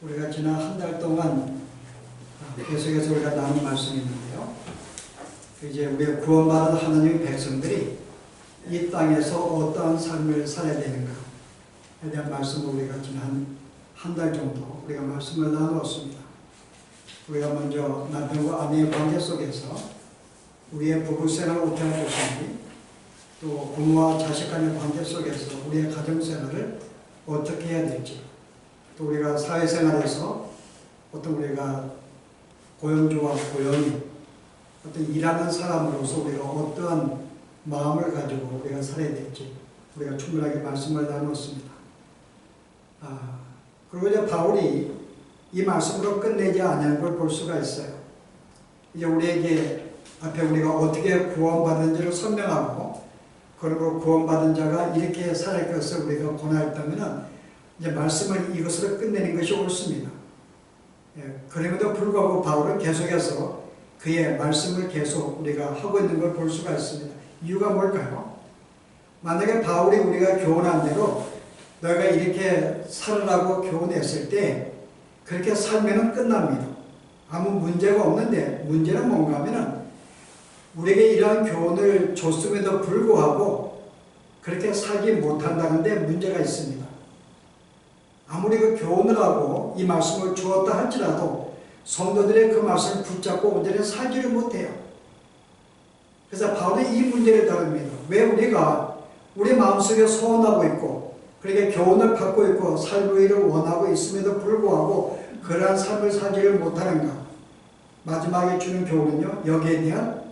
우리가 지난 한 달 동안 계속해서 우리가 나눈 말씀이 있는데요. 이제 우리가 구원받은 하나님의 백성들이 이 땅에서 어떠한 삶을 살아야 되는가에 대한 말씀을 우리가 지난 한 달 정도 우리가 말씀을 나누었습니다. 우리가 먼저 남편과 아내의 관계 속에서 우리의 부부 생활을 어떻게 할 것인지, 또 부모와 자식 간의 관계 속에서 우리의 가정 생활을 어떻게 해야 될지, 또 우리가 사회생활에서 어떤 우리가 고용주와 고용인, 어떤 일하는 사람으로서 우리가 어떠한 마음을 가지고 우리가 살아야 될지 우리가 충분하게 말씀을 나눴습니다. 그리고 이제 바울이 이 말씀으로 끝내지 않은 걸 볼 수가 있어요. 이제 우리에게 앞에 우리가 어떻게 구원받은지를 설명하고, 그리고 구원받은 자가 이렇게 살아갈 것을 우리가 권하였다면 이제 말씀을 이것으로 끝내는 것이 옳습니다. 그럼에도 불구하고 바울은 계속해서 그의 말씀을 계속 우리가 하고 있는 걸 볼 수가 있습니다. 이유가 뭘까요? 만약에 바울이 우리가 교훈한 대로 너희가 이렇게 살으라고 교훈했을 때 그렇게 살면 끝납니다. 아무 문제가 없는데, 문제는 뭔가 하면 우리에게 이러한 교훈을 줬음에도 불구하고 그렇게 살지 못한다는데 문제가 있습니다. 아무리 그 교훈을 하고 이 말씀을 주었다 할지라도 성도들의 그 말씀을 붙잡고 온전히 살지를 못해요. 그래서 바울이 이 문제를 다룹니다. 왜 우리가 우리 마음속에 소원하고 있고, 그렇게 교훈을 받고 있고 삶을 원하고 있음에도 불구하고 그러한 삶을 살지를 못하는가? 마지막에 주는 교훈은요, 여기에 대한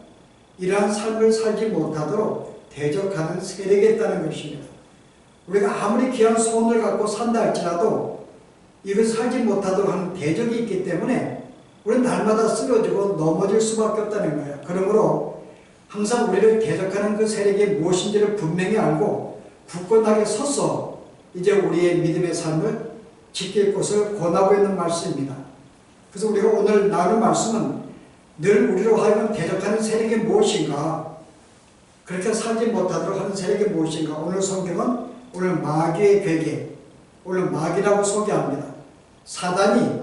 이러한 삶을 살지 못하도록 대적하는 세력이 있다는 것입니다. 우리가 아무리 귀한 소원을 갖고 산다 할지라도 이걸 살지 못하도록 하는 대적이 있기 때문에 우리는 날마다 쓰러지고 넘어질 수밖에 없다는 거예요. 그러므로 항상 우리를 대적하는 그 세력이 무엇인지를 분명히 알고 굳건하게 서서 이제 우리의 믿음의 삶을 지킬 것을 권하고 있는 말씀입니다. 그래서 우리가 오늘 나눌 말씀은 늘 우리로 하여금 대적하는 세력이 무엇인가, 그렇게 살지 못하도록 하는 세력이 무엇인가. 오늘 성경은 오늘 마귀의 괴계, 오늘 마귀라고 소개합니다. 사단이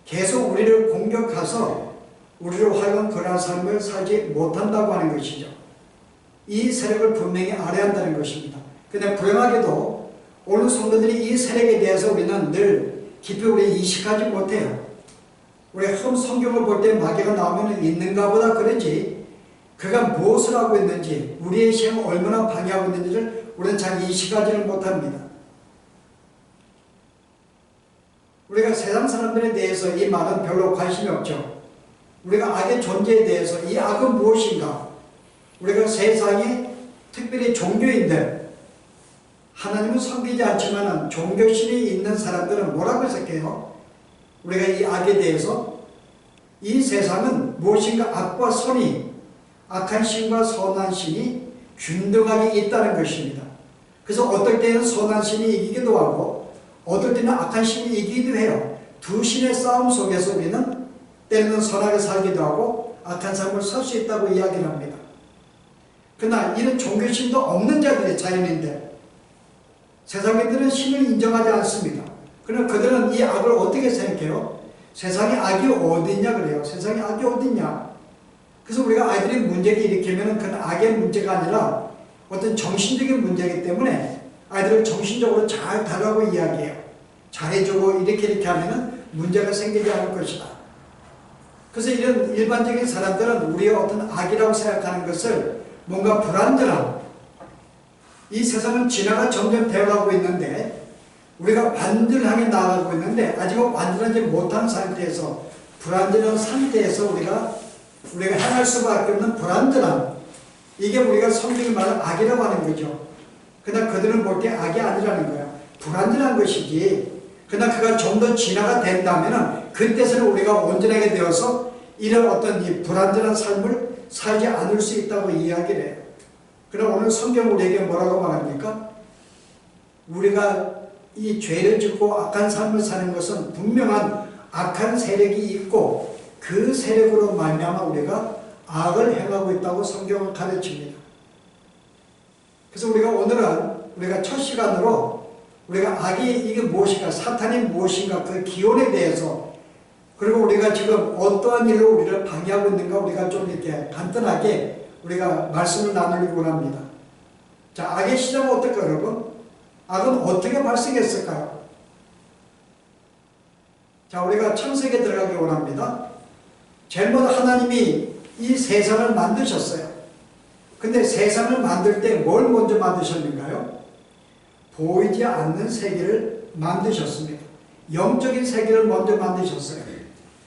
계속 우리를 공격해서 우리로 하여금 그러한 삶을 살지 못한다고 하는 것이죠. 이 세력을 분명히 알아야 한다는 것입니다. 그런데 불행하게도 오늘 성도들이 이 세력에 대해서 우리는 늘 깊이 우리 인식하지 못해요. 우리 처음 성경을 볼 때 마귀가 나오면 있는가 보다 그러지, 그가 무엇을 하고 있는지, 우리의 시행을 얼마나 방해하고 있는지를 우리는 잘 인식하지를 못합니다. 우리가 세상 사람들에 대해서 이 말은 별로 관심이 없죠. 우리가 악의 존재에 대해서 이 악은 무엇인가, 우리가 세상에 특별히 종교인들, 하나님은 섬기지 않지만 종교심이 있는 사람들은 뭐라고 해석해요? 우리가 이 악에 대해서 이 세상은 무엇인가 악과 선이, 악한 신과 선한 신이 균등하게 있다는 것입니다. 그래서 어떨 때는 선한 신이 이기기도 하고 어떨 때는 악한 신이 이기기도 해요. 두 신의 싸움 속에서 우리는 때로는 선하게 살기도 하고 악한 삶을 살 수 있다고 이야기를 합니다. 그러나 이런 종교심도 없는 자들의 자연인데 세상인들은 신을 인정하지 않습니다. 그러나 그들은 이 악을 어떻게 생각해요? 세상에 악이 어딨냐 그래요. 세상에 악이 어딨냐. 그래서 우리가 아이들이 문제를 일으키면 그건 악의 문제가 아니라 어떤 정신적인 문제이기 때문에 아이들을 정신적으로 잘 다루고 이야기해요. 잘해주고 이렇게 하면 문제가 생기지 않을 것이다. 그래서 이런 일반적인 사람들은 우리의 어떤 악이라고 생각하는 것을 뭔가 불완전한, 이 세상은 진화가 점점 되어가고 있는데 우리가 완전하게 나아가고 있는데 아직은 완전하지 못한 상태에서, 불완전한 상태에서 우리가 행할 수밖에 없는 불완전한, 이게 우리가 성경이 말하는 악이라고 하는 거죠. 그러나 그들은 볼 때 악이 아니라는 거야. 불완전한 것이지. 그러나 그가 좀 더 진화가 된다면 그때서는 우리가 온전하게 되어서 이런 어떤 이 불완전한 삶을 살지 않을 수 있다고 이야기를 해요. 그러나 오늘 성경 우리에게 뭐라고 말합니까? 우리가 이 죄를 짓고 악한 삶을 사는 것은 분명한 악한 세력이 있고 그 세력으로 말미암아 우리가 악을 행하고 있다고 성경은 가르칩니다. 그래서 우리가 오늘은 우리가 첫 시간으로 우리가 악이 이게 무엇인가, 사탄이 무엇인가, 그 기원에 대해서, 그리고 우리가 지금 어떠한 일로 우리를 방해하고 있는가 우리가 좀 이렇게 간단하게 우리가 말씀을 나누려고 합니다. 자, 악의 시작은 어떨까요, 여러분? 악은 어떻게 발생했을까요? 자, 우리가 창세기에 들어가기 원합니다. 제일 먼저 하나님이 이 세상을 만드셨어요. 근데 세상을 만들 때 뭘 먼저 만드셨는가요? 보이지 않는 세계를 만드셨습니다. 영적인 세계를 먼저 만드셨어요.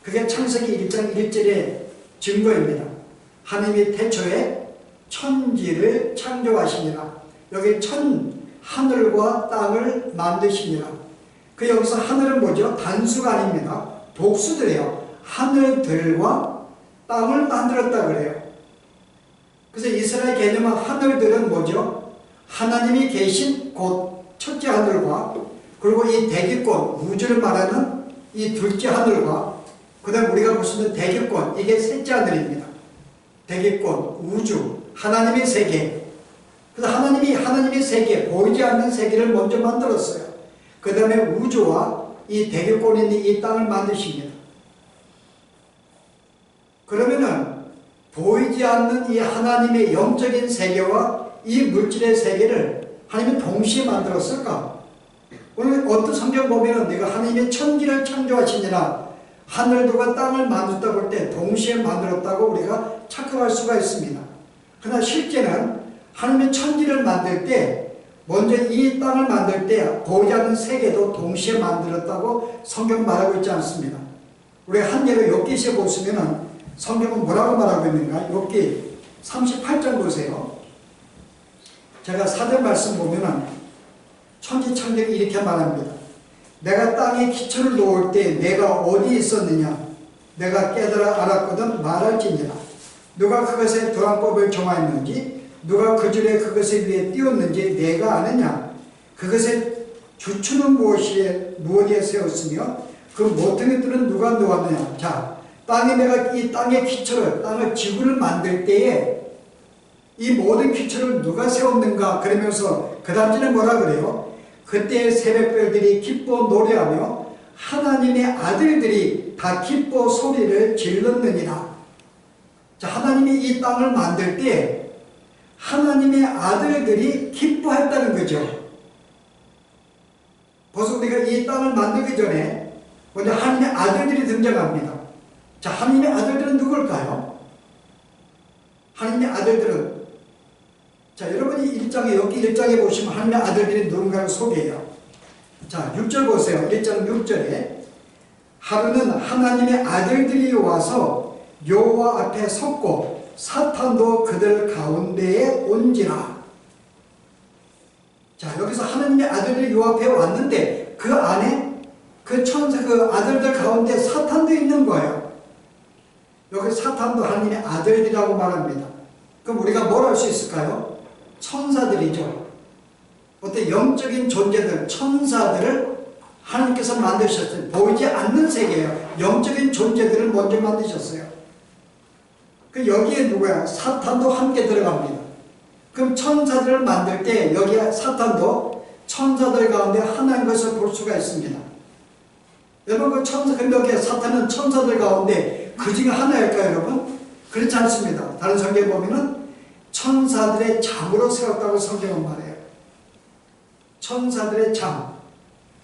그게 창세기 1장 1절의 증거입니다. 하나님이 태초에 천지를 창조하시니라. 여기 하늘과 땅을 만드시니라. 그 여기서 하늘은 뭐죠? 단수가 아닙니다. 복수들이에요. 하늘들과 땅을 만들었다 그래요. 그래서 이스라엘 개념은 하늘들은 뭐죠? 하나님이 계신 곳 첫째 하늘과 그리고 이 대기권, 우주를 말하는 이 둘째 하늘과 그 다음 우리가 볼 수 있는 대기권, 이게 셋째 하늘입니다. 대기권, 우주, 하나님의 세계. 그래서 하나님의 세계, 보이지 않는 세계를 먼저 만들었어요. 그 다음에 우주와 이 대기권에 있는 이 땅을 만드십니다. 그러면은 보이지 않는 이 하나님의 영적인 세계와 이 물질의 세계를 하나님은 동시에 만들었을까? 오늘 어떤 성경 보면은 내가 하나님의 천지를 창조하시니라 하늘들과 땅을 만들었다고 할 때 동시에 만들었다고 우리가 착각할 수가 있습니다. 그러나 실제는 하나님의 천지를 만들 때 먼저 이 땅을 만들 때 보이지 않는 세계도 동시에 만들었다고 성경 말하고 있지 않습니다. 우리가 한 예로 욥기시에 보시면은 성경은 뭐라고 말하고 있는가? 욥기 38장 보세요. 제가 4절 말씀 보면은 천지창조기 이렇게 말합니다. 내가 땅에 기초를 놓을 때 내가 어디 있었느냐? 내가 깨달아 알았거든 말할지니라. 누가 그것의 도랑법을 정하였는지 누가 그 줄에 그것을 위해 띄웠는지 내가 아느냐? 그것의 주추는 무엇에 세웠으며 그 모퉁이들은 누가 놓았느냐? 자, 내가 이 땅의 기초를, 땅을 지구를 만들 때에 이 모든 기초를 누가 세웠는가? 그러면서 그 다음에는 뭐라 그래요? 그때 새벽별들이 기뻐 노래하며 하나님의 아들들이 다 기뻐 소리를 질렀느니라. 자, 하나님이 이 땅을 만들 때 하나님의 아들들이 기뻐했다는 거죠. 벌써 우리가 이 땅을 만들기 전에 먼저 하나님의 아들들이 등장합니다. 자, 하나님의 아들들은 누굴까요? 하나님의 아들들은, 자, 여러분이 여기 1장에 보시면 하나님의 아들들이 누군가를 소개해요. 자, 6절 보세요. 1장 6절에 하루는 하나님의 아들들이 와서 여호와 앞에 섰고 사탄도 그들 가운데에 온지라. 자, 여기서 하나님의 아들들이 요 앞에 왔는데 그 안에 그 아들들 가운데 사탄도 있는 거예요. 여기 사탄도 하나님의 아들들이라고 말합니다. 그럼 우리가 뭘 할 수 있을까요? 천사들이죠. 어떤 영적인 존재들, 천사들을 하나님께서 만드셨어요. 보이지 않는 세계예요. 영적인 존재들을 먼저 만드셨어요. 그 여기에 누구야? 사탄도 함께 들어갑니다. 그럼 천사들을 만들 때 여기에 사탄도 천사들 가운데 하나인 것을 볼 수가 있습니다. 여러분, 그럼 여기에 사탄은 천사들 가운데 그 중에 하나일까요, 여러분? 그렇지 않습니다. 다른 성경에 보면은 천사들의 잠으로 세웠다고 성경은 말해요. 천사들의 잠.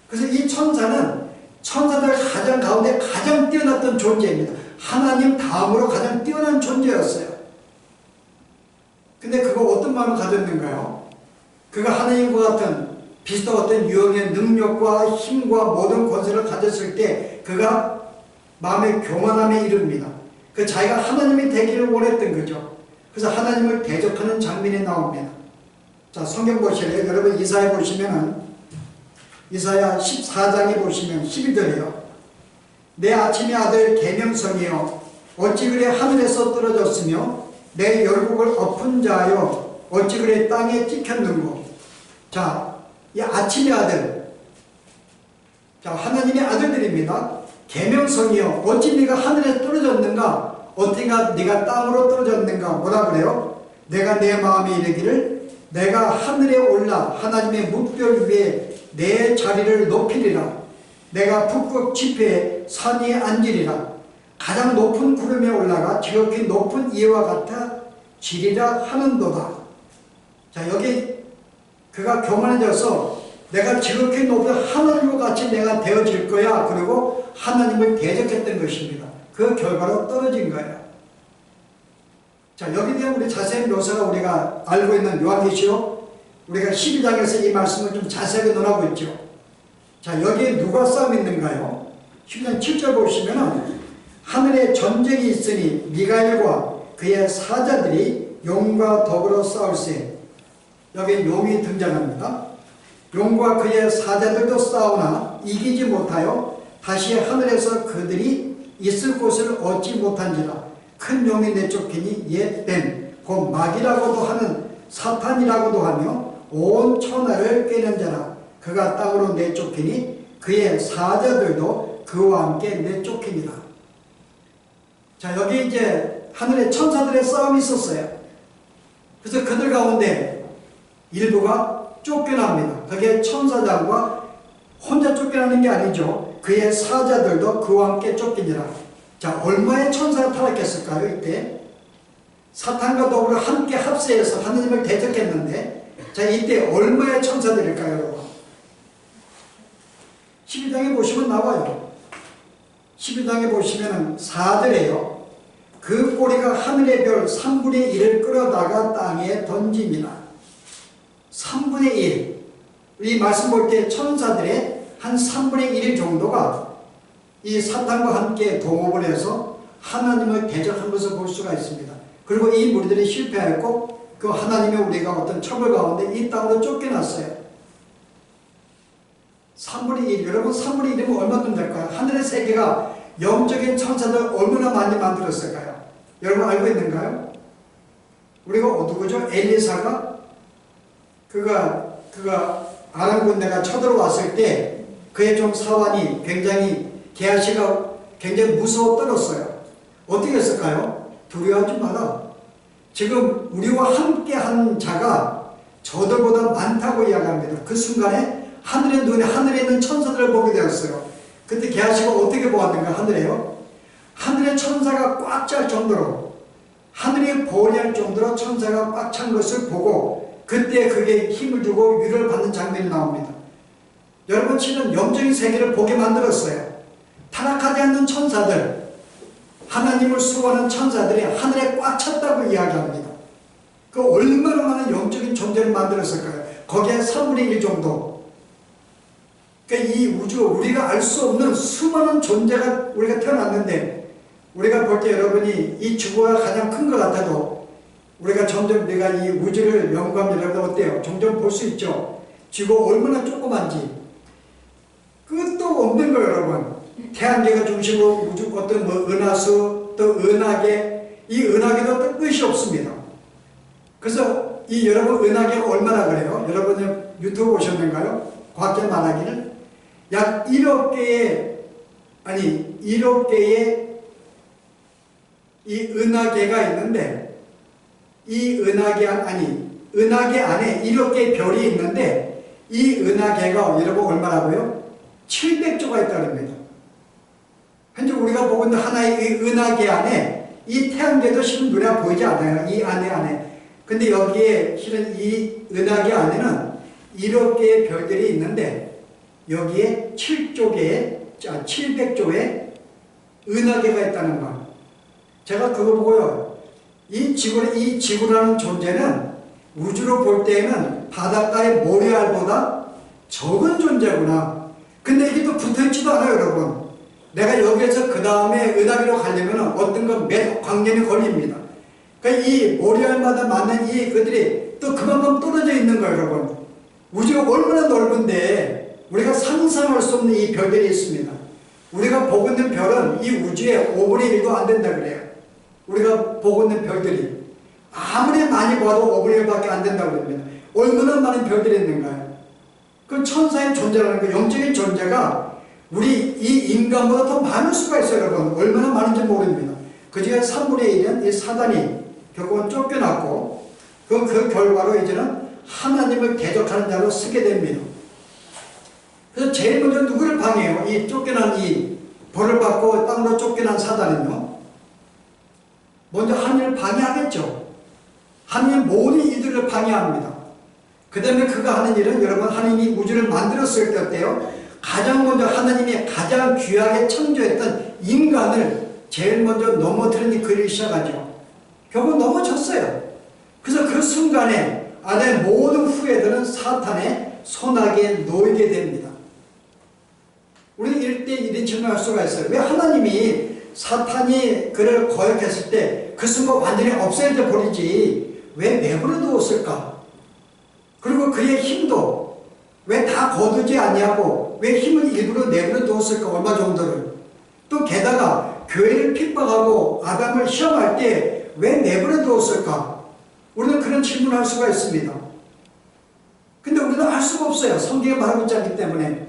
그래서 이 천사는 천사들 가운데 가장 뛰어났던 존재입니다. 하나님 다음으로 가장 뛰어난 존재였어요. 근데 그거 어떤 마음을 가졌는가요? 그가 하나님과 같은 비슷한 어떤 유형의 능력과 힘과 모든 권세를 가졌을 때 그가 마음의 교만함에 이릅니다. 그 자기가 하나님이 되기를 원했던 거죠. 그래서 하나님을 대적하는 장면이 나옵니다. 자, 성경 보실래요? 여러분 이사야 보시면은 이사야 14장에 보시면 12절이요. 내 아침의 아들 계명성이여 어찌 그래 하늘에서 떨어졌으며 내 열국을 엎은 자여 어찌 그래 땅에 찍혔는고. 자, 이 아침의 아들, 자, 하나님의 아들들입니다. 계명성이여 어찌 네가 하늘에 떨어졌는가? 어떻게 네가 땅으로 떨어졌는가? 뭐라 그래요? 내가 내 마음에 이르기를 내가 하늘에 올라 하나님의 뭇별 위에 내 자리를 높이리라. 내가 북극 지폐에 산 위에 앉으리라. 가장 높은 구름에 올라가 지극히 높은 이와 같아 지리라 하는도다. 자, 여기 그가 교만해져서 내가 지극히 높은 하나님과 같이 내가 되어질 거야. 그리고 하나님을 대적했던 것입니다. 그 결과로 떨어진 거예요. 자, 여기에 대한 우리 자세한 묘사가 우리가 알고 있는 요한계시록 우리가 12장에서 이 말씀을 좀 자세하게 논하고 있죠. 자, 여기에 누가 싸움이 있는가요? 12장 7절 보시면은 하늘에 전쟁이 있으니 미가엘과 그의 사자들이 용과 더불어 싸울세. 여기 용이 등장합니다. 용과 그의 사자들도 싸우나 이기지 못하여 다시 하늘에서 그들이 있을 곳을 얻지 못한지라. 큰 용이 내쫓기니 옛뱀 곧 마귀라고도 하는 사탄이라고도 하며 온 천하를 꿰는 자라. 그가 땅으로 내쫓기니 그의 사자들도 그와 함께 내쫓기니라. 자, 여기 이제 하늘의 천사들의 싸움이 있었어요. 그래서 그들 가운데 일부가 쫓겨납니다. 그게 천사장과 혼자 쫓겨나는 게 아니죠. 그의 사자들도 그와 함께 쫓기니라. 자, 얼마의 천사가 타락했을까요? 이때 사탄과 더불어 함께 합세해서 하느님을 대적했는데, 자, 이때 얼마의 천사들일까요, 여러분? 12장에 보시면 나와요. 12장에 보시면 4절에요. 그 꼬리가 하늘의 별 3분의 1을 끌어다가 땅에 던집니다. 3분의 1. 이 말씀 볼 때 천사들의 한 3분의 1 정도가 이 사탄과 함께 동업을 해서 하나님을 대적한 것을 볼 수가 있습니다. 그리고 이 무리들이 실패하였고 그 하나님의 우리가 어떤 처벌 가운데 이 땅으로 쫓겨났어요. 3분의 1. 여러분 3분의 1이면 얼마큼 될까요? 하늘의 세계가 영적인 천사들 얼마나 많이 만들었을까요? 여러분 알고 있는가요? 우리가 누구죠? 엘리사가 그가 아람 군대가 쳐들어왔을 때 그의 종 사환이 굉장히 게하시가 굉장히 무서워 떨었어요. 어떻게 했을까요? 두려워하지 마라. 지금 우리와 함께한 자가 저들보다 많다고 이야기합니다. 그 순간에 하늘의 눈에 하늘에 있는 천사들을 보게 되었어요. 그때 게하시가 어떻게 보았는가? 하늘에요. 하늘의 천사가 꽉 찰 정도로 하늘이 보리할 정도로 천사가 꽉 찬 것을 보고 그때 그게 힘을 주고 위로를 받는 장면이 나옵니다. 여러분 지금 영적인 세계를 보게 만들었어요. 타락하지 않는 천사들, 하나님을 수호하는 천사들이 하늘에 꽉 찼다고 이야기합니다. 그 얼마나 많은 영적인 존재를 만들었을까요? 거기에 3분의 1 정도. 그러니까 이 우주, 우리가 알 수 없는 수많은 존재가 우리가 태어났는데, 우리가 볼 때 여러분이 이 지구가 가장 큰 것 같아도 우리가 점점 우리가 이 우주를 연구하면 여러분 어때요? 점점 볼 수 있죠. 지구가 얼마나 조그만지 끝도 없는 거예요, 여러분. 태양계가 중심으로 우주 어떤 뭐 은하수 또 은하계, 이 은하계도 또 끝이 없습니다. 그래서 이 여러분 은하계가 얼마나 그래요? 여러분 유튜브 보셨는가요? 과학자 말하기를 약 1억 개의 이 은하계가 있는데, 이 은하계 안에 1억 개의 별이 있는데 이 은하계가 여러분 얼마라고요? 700조가 있다는 겁니다. 현재 우리가 보고 있는 하나의 이 은하계 안에 이 태양계도 실은 눈에 보이지 않아요. 이 안에. 근데 여기에 실은 이 은하계 안에는 1억 개의 별들이 있는데 여기에 700조의 은하계가 있다는 거. 제가 그거 보고요. 이 지구라는 존재는 우주로 볼 때에는 바닷가의 모래알보다 적은 존재구나. 근데 이게 또 붙어있지도 않아요, 여러분. 내가 여기에서 그 다음에 은하계로 가려면 어떤 건 몇 광년이 걸립니다. 그러니까 이 모래알마다 맞는 이 그들이 또 그만큼 떨어져 있는 거예요, 여러분. 우주가 얼마나 넓은데 우리가 상상할 수 없는 이 별들이 있습니다. 우리가 보고 있는 별은 이 우주의 5분의 1도 안 된다 그래요. 우리가 보고 있는 별들이 아무리 많이 봐도 5분의 1밖에 안 된다고 합니다. 얼마나 많은 별들이 있는가요? 그 천사의 존재라는 그 영적인 존재가 우리 이 인간보다 더 많을 수가 있어요, 여러분. 얼마나 많은지 모릅니다. 그 중에 3분의 1은 이 사단이 결국은 쫓겨났고 그 결과로 이제는 하나님을 대적하는 자로 서게 됩니다. 그래서 제일 먼저 누구를 방해해요? 이 쫓겨난 이 벌을 받고 땅으로 쫓겨난 사단은요. 먼저 하나님을 방해하겠죠. 하나님 모든 이들을 방해합니다. 그 다음에 그가 하는 일은 여러분 하나님이 우주를 만들었을 때 어때요? 가장 먼저 하나님이 가장 귀하게 창조했던 인간을 제일 먼저 넘어뜨리는 그 일을 시작하죠. 결국 넘어졌어요. 그래서 그 순간에 아담의 모든 후예들은 사탄의 손아귀에 놓이게 됩니다. 우리는 1대1인 질문할 수가 있어요. 왜 하나님이 사탄이 그를 거역했을 때 그 순간 완전히 없애져 버리지 왜 내버려 두었을까? 그리고 그의 힘도 왜 다 거두지 아니하고 왜 힘을 일부러 내버려 두었을까? 얼마 정도를. 또 게다가 교회를 핍박하고 아담을 시험할 때 왜 내버려 두었을까? 우리는 그런 질문을 할 수가 있습니다. 근데 우리는 알 수가 없어요. 성경에 말하고 있지 않기 때문에.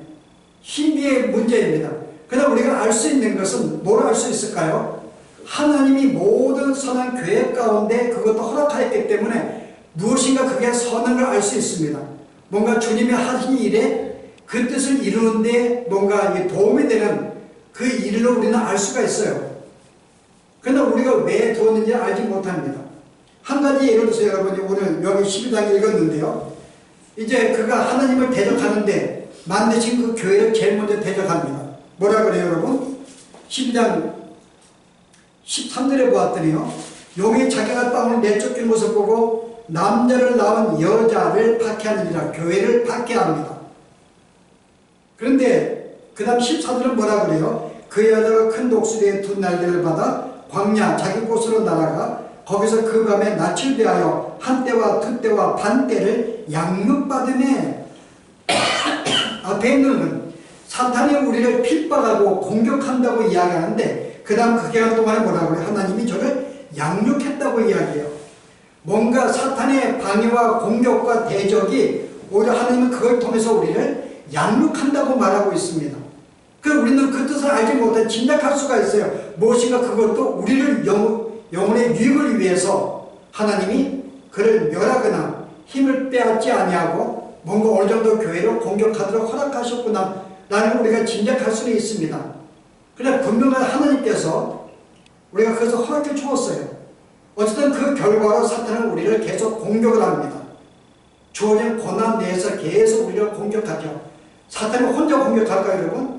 신비의 문제입니다. 그러나 우리가 알 수 있는 것은 뭘 알 수 있을까요? 하나님이 모든 선한 계획 가운데 그것도 허락하였기 때문에 무엇인가 그게 선한 걸 알 수 있습니다. 뭔가 주님이 하신 일에 그 뜻을 이루는데 뭔가 도움이 되는 그 일로 우리는 알 수가 있어요. 그러나 우리가 왜 두었는지 알지 못합니다. 한 가지 예를 들어서 여러분이 오늘 여기 12장 읽었는데요. 이제 그가 하나님을 대적하는데 만드신 그 교회를 제일 먼저 대적합니다. 뭐라 그래요 여러분? 12장 13절에 보았더니요. 용이 자기가 땅을 내쫓긴 것을 보고 남자를 낳은 여자를 박해하느니라. 교회를 박해합니다. 그런데 그 다음 14절은 뭐라 그래요? 그 여자가 큰 독수리의 두 날개를 받아 광야 자기 곳으로 날아가 거기서 그 밤에 낯을 대하여 한 때와 두 때와 반 때를 양육받으며 앞에 있는 사탄이 우리를 핍박하고 공격한다고 이야기하는데 그 다음 그 기간 동안에 뭐라고 해요? 하나님이 저를 양육했다고 이야기해요. 뭔가 사탄의 방해와 공격과 대적이 오히려 하나님은 그걸 통해서 우리를 양육한다고 말하고 있습니다. 우리는 그 뜻을 알지 못해 짐작할 수가 있어요. 무엇인가 그것도 우리를 영혼의 유익을 위해서 하나님이 그를 멸하거나 힘을 빼앗지 아니하고 뭔가 어느 정도 교회를 공격하도록 허락하셨구나 라는 우리가 짐작할 수는 있습니다. 그러나 분명한 하나님께서 우리가 그것을 허락해 주었어요. 어쨌든 그 결과로 사탄은 우리를 계속 공격을 합니다. 주어진 고난 내에서 계속 우리를 공격하죠. 사탄이 혼자 공격할까요 여러분?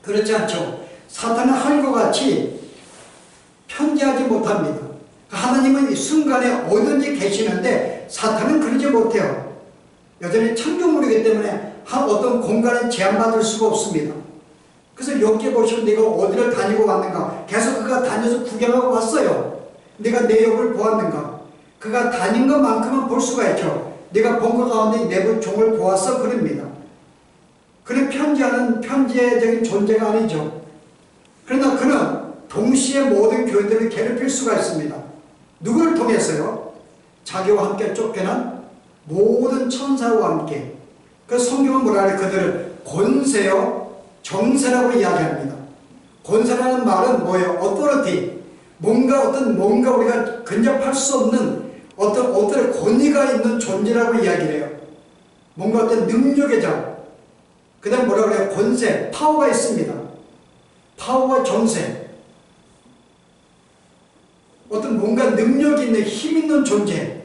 그렇지 않죠. 사탄은 하늘과 같이 편지하지 못합니다. 하나님은 이 순간에 어디든지 계시는데 사탄은 그러지 못해요. 여전히 창조물이기 때문에 어떤 공간에 제한받을 수가 없습니다. 그래서 여기에 보시면 내가 어디를 다니고 왔는가? 계속 그가 다녀서 구경하고 왔어요. 내가 내 옆을 보았는가? 그가 다닌 것만큼은 볼 수가 있죠. 내가 본 것 가운데 내 종을 보았어 그럽니다. 그는 편지하는 편지적인 존재가 아니죠. 그러나 그는 동시에 모든 교인들을 괴롭힐 수가 있습니다. 누구를 통해서요? 자기와 함께 쫓겨난 모든 천사와 함께. 그 성경은 뭐라 그래? 그들을 권세요 정세라고 이야기합니다. 권세라는 말은 뭐예요? authority. 뭔가 우리가 근접할 수 없는 어떤 권위가 있는 존재라고 이야기를 해요. 뭔가 어떤 능력의 장. 그 다음 뭐라 그래요? 권세, 파워가 있습니다. 파워와 정세. 어떤 뭔가 능력이 있는 힘 있는 존재.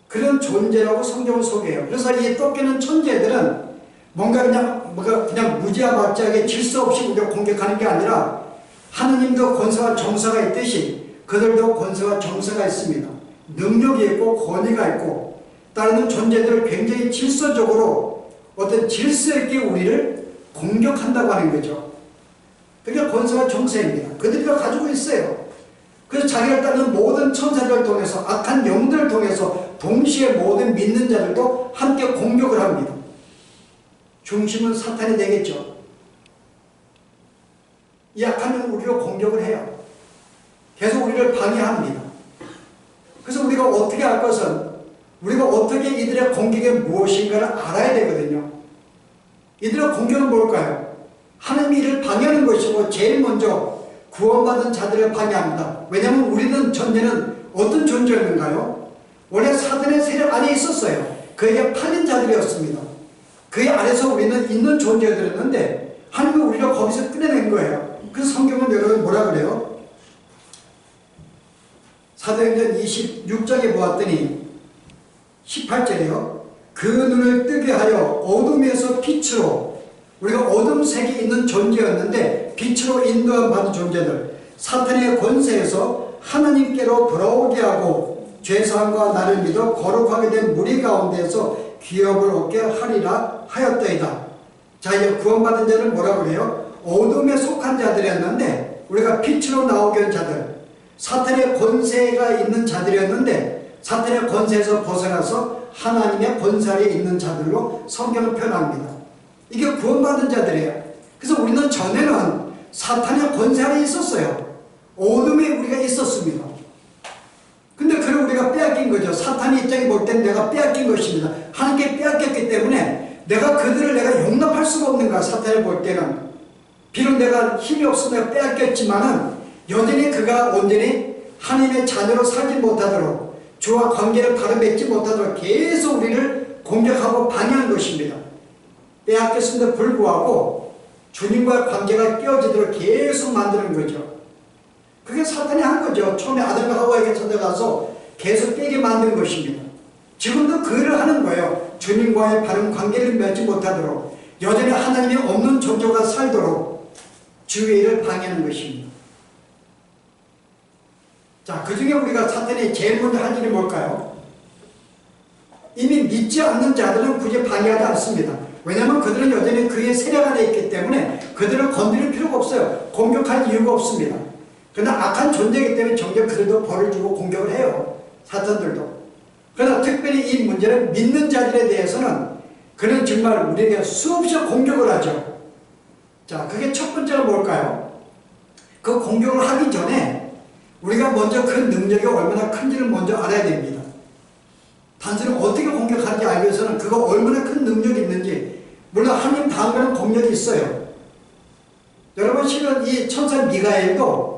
그런 존재라고 성경을 소개해요. 그래서 이 쫓기는 천재들은 뭔가 그냥 무지하게 질서 없이 우리가 공격하는 게 아니라 하느님도 권세와 정사가 있듯이 그들도 권세와 정사가 있습니다. 능력이 있고 권위가 있고 따르는 존재들을 굉장히 질서적으로 어떤 질서 있게 우리를 공격한다고 하는 거죠. 그게 권세와 정사입니다. 그들이 가지고 있어요. 그래서 자기를 따르는 모든 천사들을 통해서 악한 영들을 통해서 동시에 모든 믿는 자들도 함께 공격을 합니다. 중심은 사탄이 되겠죠. 이 악한 영은 우리를 공격을 해요. 계속 우리를 방해합니다. 그래서 우리가 어떻게 할 것은 우리가 어떻게 이들의 공격이 무엇인가를 알아야 되거든요. 이들의 공격은 뭘까요? 하나님이 이를 방해하는 것이고 제일 먼저 구원받은 자들을 방해합니다. 왜냐하면 우리는 전제는 어떤 존재였는가요? 원래 사단의 세력 안에 있었어요. 그에게 팔린 자들이었습니다. 그의 아래서 우리는 있는 존재들이었는데 하나님은 우리를 거기서 꺼내낸 거예요. 그래서 성경은 여러분 뭐라 그래요? 사도행전 26장에 보았더니 18절이요. 그 눈을 뜨게 하여 어둠에서 빛으로, 우리가 어둠 색이 있는 존재였는데 빛으로 인도함 받은 존재들, 사탄의 권세에서 하나님께로 돌아오게 하고 죄사함과 나를 믿어 거룩하게 된 무리 가운데에서 기업을 얻게 하리라 하였더이다. 자, 이제 구원받은 자를 뭐라고 그래요? 어둠에 속한 자들이었는데 우리가 빛으로 나오게 한 자들, 사탄의 권세가 있는 자들이었는데 사탄의 권세에서 벗어나서 하나님의 권세 아래에 있는 자들로 성경을 표현합니다. 이게 구원받은 자들이에요. 그래서 우리는 전에는 사탄의 권세 아래에 있었어요. 어둠에 우리가 있었습니다. 근데 그걸 우리가 빼앗긴 거죠. 사탄의 입장에 볼 땐 내가 빼앗긴 것입니다. 하나님께 빼앗겼기 때문에 내가 그들을 내가 용납할 수가 없는 거야. 사탄을 볼 때는. 비록 내가 힘이 없어 내가 빼앗겼지만은 여전히 그가 온전히 하나님의 자녀로 살지 못하도록, 주와 관계를 바로 맺지 못하도록 계속 우리를 공격하고 방해한 것입니다. 빼앗겼음에도 불구하고 주님과의 관계가 깨어지도록 계속 만드는 거죠. 그게 사탄이 한 거죠. 처음에 아담과 하와에게 찾아가서 계속 빼게 만든 것입니다. 지금도 그 일을 하는 거예요. 주님과의 바른 관계를 맺지 못하도록, 여전히 하나님이 없는 존재가 살도록 주의 일을 방해하는 것입니다. 자, 그 중에 우리가 사탄이 제일 먼저 할 일이 뭘까요? 이미 믿지 않는 자들은 굳이 방해하지 않습니다. 왜냐하면 그들은 여전히 그의 세력 안에 있기 때문에 그들을 건드릴 필요가 없어요. 공격할 이유가 없습니다. 그러나 악한 존재이기 때문에 정작 그들도 벌을 주고 공격을 해요. 사탄들도. 그러나 특별히 이 문제는 믿는 자들에 대해서는 그는 정말 우리에게 수없이 공격을 하죠. 자, 그게 첫 번째가 뭘까요? 그 공격을 하기 전에 우리가 먼저 그 능력이 얼마나 큰지를 먼저 알아야 됩니다. 단순히 어떻게 공격하는지 알기 위해서는 그가 얼마나 큰 능력이 있는지, 물론 하나님 다음에는 공격이 있어요. 여러분 실은 이 천사 미가엘도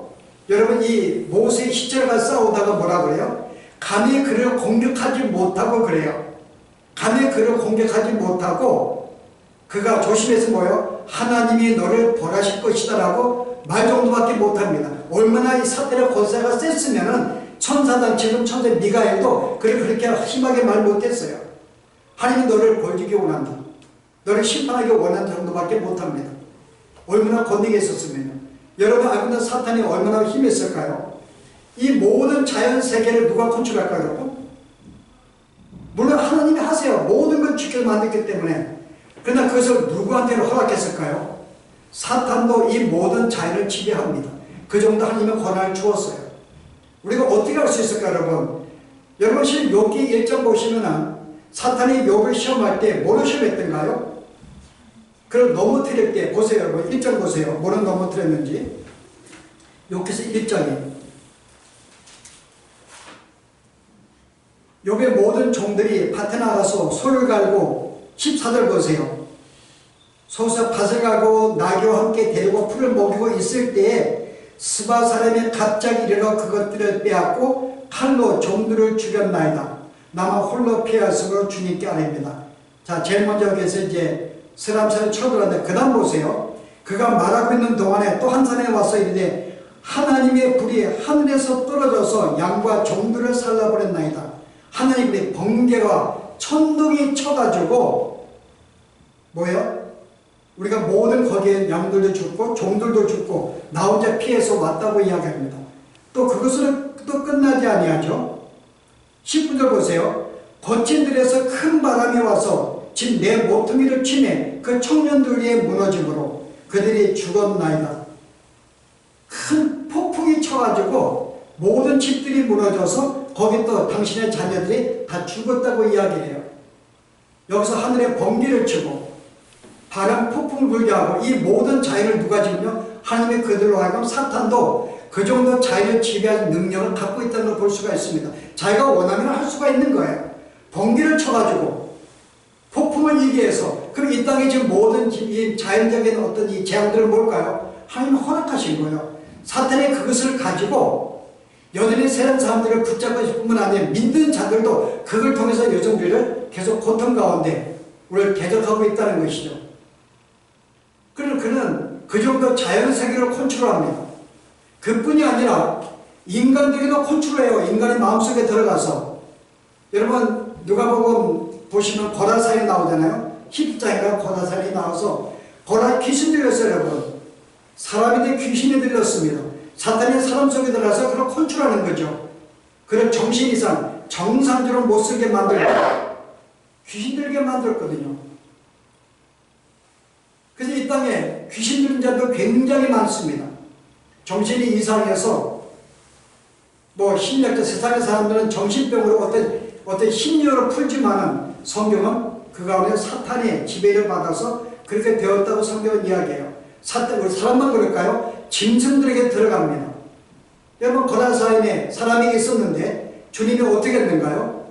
여러분 이 모세의 시체가 싸우다가 뭐라 그래요? 감히 그를 공격하지 못하고 그래요. 감히 그를 공격하지 못하고 그가 조심해서 뭐요? 하나님이 너를 벌하실 것이다 라고 말 정도밖에 못합니다. 얼마나 이 사탄의 권세가 셌으면은 천사단, 지금 천사 미가엘도 그를 그렇게 심하게 말 못했어요. 하나님이 너를 벌주기 원한다, 너를 심판하기 원하는 정도밖에 못합니다. 얼마나 권위가 있었으면요. 여러분 알고 있는 사탄이 얼마나 힘이 있을까요? 이 모든 자연 세계를 누가 컨트롤할까요, 여러분? 물론 하나님이 하세요. 모든 걸 지켜 만들기 때문에. 그러나 그것을 누구한테 허락했을까요? 사탄도 이 모든 자연을 지배합니다. 그 정도 하나님의 권한을 주었어요. 우리가 어떻게 할 수 있을까요, 여러분? 여러분 실 욥기 1장 보시면은 사탄이 욥을 시험할 때 뭐로 시험했던가요? 그걸 넘어뜨릴 때 보세요, 여러분. 1장 보세요. 뭐를 넘어뜨렸는지. 욥기서 1장이에요. 욥의 모든 종들이 밭에 나가서 소를 갈고, 14절 보세요. 소서 밭을 가고 나귀와 함께 데리고 풀을 먹이고 있을 때에 스바 사람이 갑자기 일어나 그것들을 빼앗고 칼로 종들을 죽였나이다. 나만 홀로 피하였으므로 주님께 아뢰입니다. 자, 제일 먼저 여기서 이제 스람산을 쳐들었는데 그 다음 보세요. 그가 말하고 있는 동안에 또 한 사람이 와서 이르되 하나님의 불이 하늘에서 떨어져서 양과 종들을 살라버렸나이다. 하나님의 번개가 천둥이 쳐가지고 뭐예요? 우리가 모든 거기에 양들도 죽고 종들도 죽고 나 혼자 피해서 왔다고 이야기합니다. 또 그것으로 또 끝나지 아니하죠. 10분절 보세요. 거친 들에서 큰 바람이 와서 집 내 모퉁이를 치매 그 청년들 위에 무너짐으로 그들이 죽었나이다. 큰 폭풍이 쳐가지고 모든 집들이 무너져서 거기 또 당신의 자녀들이 다 죽었다고 이야기해요. 여기서 하늘에 번개를 치고 바람 폭풍을 불게 하고 이 모든 자연을 누가 지으며 하나님의 그들로 하여금 사탄도 그 정도 자연을 지배할 능력을 갖고 있다는 걸 볼 수가 있습니다. 자기가 원하면 할 수가 있는 거예요. 번개를 쳐가지고 폭풍을 이기게 해서. 그럼 이 땅에 지금 모든 이 자연적인 어떤 이 재앙들은 뭘까요? 하나님이 허락하신 거예요. 사탄이 그것을 가지고 여전히 세상 사람들을 붙잡고 싶은 분 아니에요. 믿는 자들도 그걸 통해서 요즘 우리를 계속 고통 가운데 우리를 대적하고 있다는 것이죠. 그는 그 정도 자연 세계를 컨트롤합니다. 그뿐이 아니라 인간들에게도 컨트롤해요. 인간의 마음속에 들어가서. 여러분 누가복음 보시면 고라사에 나오잖아요. 10장인가 고라사에 나와서 귀신 들렸어요. 여러분 사람인데 귀신이 들렸습니다. 사탄이 사람 속에 들어가서 그걸 컨트롤하는 거죠. 그를 정신 이상 정상적으로 못 쓰게 만들고 귀신 들게 만들었거든요. 그래서 이 땅에 귀신 들린 자도 굉장히 많습니다. 정신이 이상해서 심리학자 세상의 사람들은 정신병으로 어떤 심리학을 풀지만은 성경은 그 가운데 사탄의 지배를 받아서 그렇게 되었다고 성경은 이야기해요. 우리 사람만 그럴까요? 짐승들에게 들어갑니다. 여러분 고라사인에 사람이 있었는데 주님이 어떻게 했는가요?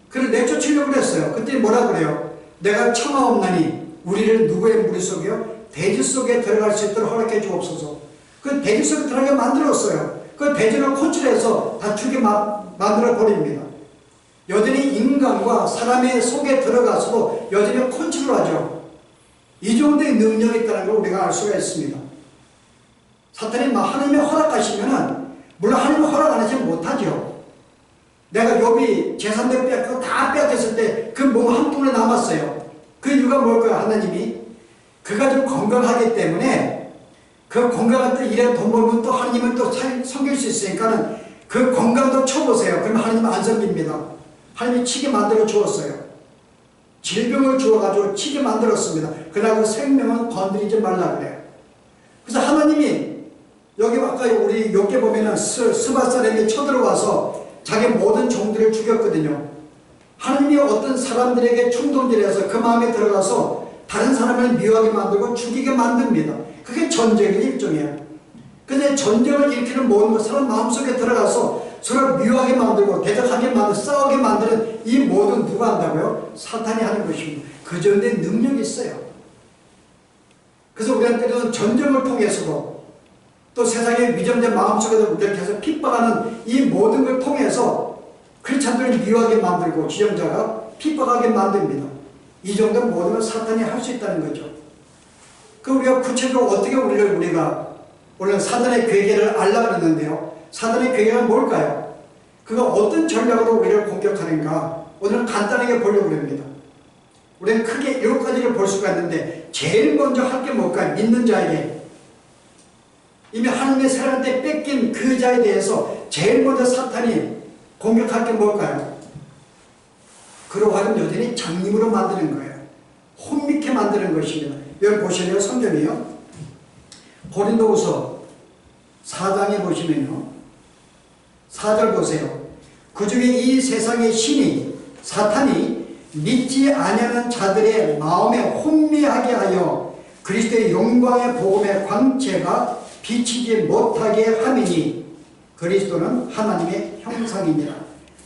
그를 내쫓으려고 했어요. 그때 뭐라 그래요? 내가 청하옵나니 우리를 누구의 무리 속에요? 돼지 속에 들어갈 수 있도록 허락해 주옵소서. 그 돼지 속에 들어가게 만들었어요. 그 돼지를 컨트롤해서 다투게 만들어 버립니다. 여전히 인간과 사람의 속에 들어가서도 여전히 컨트롤하죠. 이 정도의 능력이 있다는 걸 우리가 알 수가 있습니다. 사탄이 하나님이 허락하시면은 물론 하나님이 허락 안 하시면 못하죠. 내가 욥이 재산들 빼앗고 다 빼앗겼을 때 그 몸 한 푼에 남았어요. 그 이유가 뭘까요? 하나님이 그가 좀 건강하기 때문에 그 건강한 때 일해 돈 벌면 또 하나님은 또 섬길 수 있으니까는 그 건강도 쳐보세요. 그러면 하나님 안 섬깁니다. 하나님이 치게 만들어 주었어요. 질병을 주어가지고 치게 만들었습니다. 그러나 그 생명은 건드리지 말라 그래요. 그래서 하나님이 여기 아까 우리 욥기 보면은 스바 사람이 쳐들어와서 자기 모든 종들을 죽였거든요. 하나님이 어떤 사람들에게 충동질해서 그 마음에 들어가서 다른 사람을 미워하게 만들고 죽이게 만듭니다. 그게 전쟁의 일종이에요. 근데 전쟁을 일으키는 모든 것, 사람 마음속에 들어가서 서로 미워하게 만들고 대적하게 만들고 싸우게 만드는 이 모든 누가 한다고요? 사탄이 하는 것입니다. 그 정도의 능력이 있어요. 그래서 우리한테는 전쟁을 통해서도 또 세상의 위정자 마음속에도 우리를 계속 핍박하는 이 모든 걸 통해서 크리스찬들을 미워하게 만들고 지정자가 핍박하게 만듭니다. 이 정도 모든 걸 사탄이 할 수 있다는 거죠. 그 우리가 구체적으로 어떻게 우리가 오늘 사단의 괴계를 알라 그랬는데요. 사단의 괴계는 뭘까요? 그가 어떤 전략으로 우리를 공격하는가 오늘 간단하게 보려고 합니다. 우리는 크게 7가지를 볼 수가 있는데 제일 먼저 할 게 뭘까요? 믿는 자에게 이미 하나님의 사람한테 뺏긴 그 자에 대해서 제일 먼저 사탄이 공격할 게 뭘까요? 그로 하여금 여전히 장님으로 만드는 거예요. 혼미케 만드는 것입니다. 여기 보시면 성경이요. 고린도후서 4장에 보시면요. 4절 보세요. 그 중에 이 세상의 신이 사탄이 믿지 아니하는 자들의 마음에 혼미하게 하여 그리스도의 영광의 복음의 광채가 비치지 못하게 함이니 그리스도는 하나님의 형상이니라.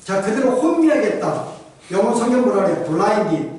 자, 그대로 혼미하겠다. 영어 성경 뭐라 그래요? 블라인드.